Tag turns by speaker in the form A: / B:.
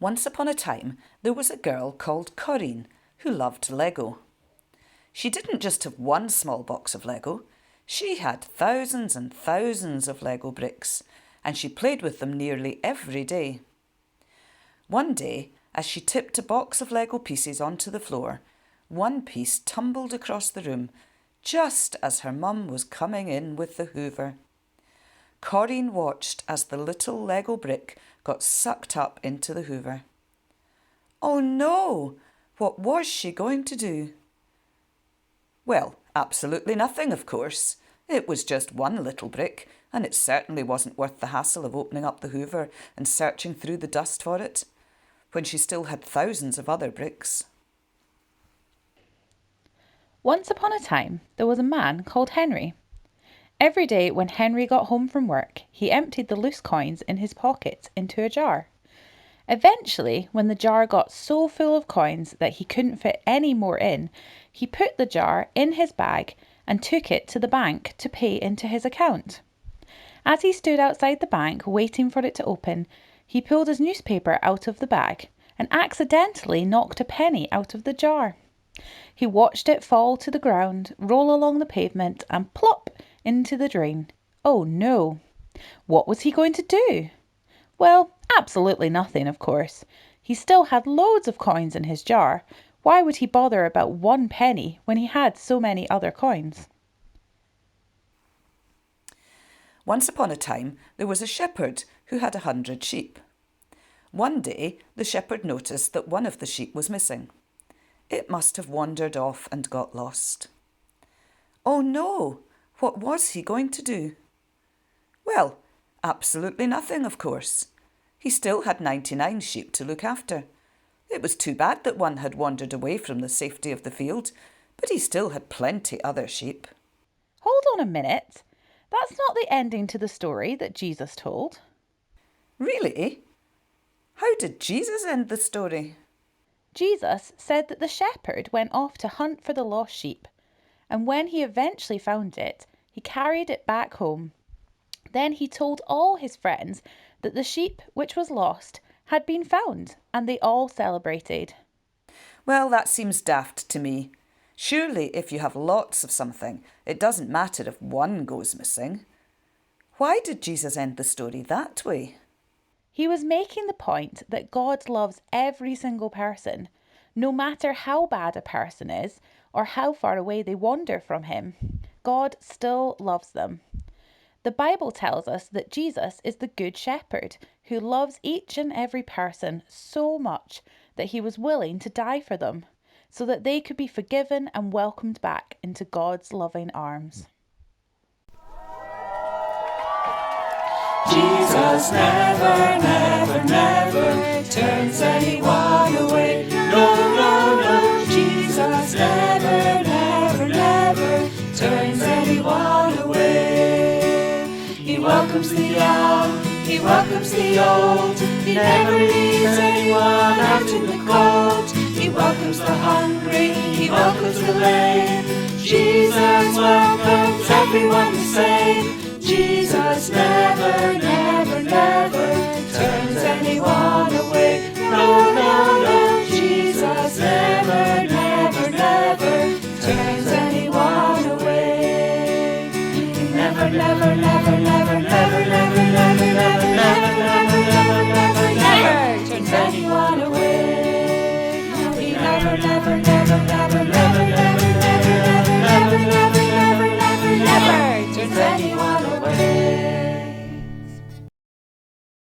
A: Once upon a time, there was a girl called Corinne who loved Lego. She didn't just have one small box of Lego, she had thousands and thousands of Lego bricks, and she played with them nearly every day. One day, as she tipped a box of Lego pieces onto the floor, one piece tumbled across the room just as her mum was coming in with the hoover. Corinne watched as the little Lego brick got sucked up into the hoover. Oh no! What was she going to do? Well, absolutely nothing, of course. It was just one little brick, and it certainly wasn't worth the hassle of opening up the hoover and searching through the dust for it, when she still had thousands of other bricks.
B: Once upon a time, there was a man called Henry. Every day when Henry got home from work, he emptied the loose coins in his pockets into a jar. Eventually, when the jar got so full of coins that he couldn't fit any more in, he put the jar in his bag and took it to the bank to pay into his account. As he stood outside the bank waiting for it to open, he pulled his newspaper out of the bag and accidentally knocked a penny out of the jar. He watched it fall to the ground, roll along the pavement, and plop into the drain. Oh no! What was he going to do? Well, absolutely nothing, of course. He still had loads of coins in his jar. Why would he bother about 1 penny when he had so many other coins?
A: Once upon a time, there was a shepherd who had 100 sheep. One day, the shepherd noticed that one of the sheep was missing. It must have wandered off and got lost. Oh no! What was he going to do? Well, absolutely nothing, of course. He still had 99 sheep to look after. It was too bad that one had wandered away from the safety of the field, but he still had plenty other sheep.
B: Hold on a minute. That's not the ending to the story that Jesus told.
A: Really? How did Jesus end the story?
B: Jesus said that the shepherd went off to hunt for the lost sheep, and when he eventually found it, he carried it back home. Then he told all his friends that the sheep which was lost had been found, and they all celebrated.
A: Well, that seems daft to me. Surely if you have lots of something, it doesn't matter if one goes missing. Why did Jesus end the story that way?
B: He was making the point that God loves every single person, no matter how bad a person is or how far away they wander from him. God still loves them. The Bible tells us that Jesus is the Good Shepherd who loves each and every person so much that he was willing to die for them, so that they could be forgiven and welcomed back into God's loving arms.
C: Jesus never, never, never turns anyone away. No, no, no. Jesus never, never, never turns anyone away. He welcomes the young, he welcomes the old. He never leaves anyone out in the cold. He welcomes the hungry, he welcomes the lame. Jesus welcomes everyone the same. Jesus never, never, never turns anyone away. No, no, no. Jesus never, never, never turns anyone away. He never, never, never, never, never, never, never, never, never, never, never, never, never turns anyone away. He never, never, never, never, never.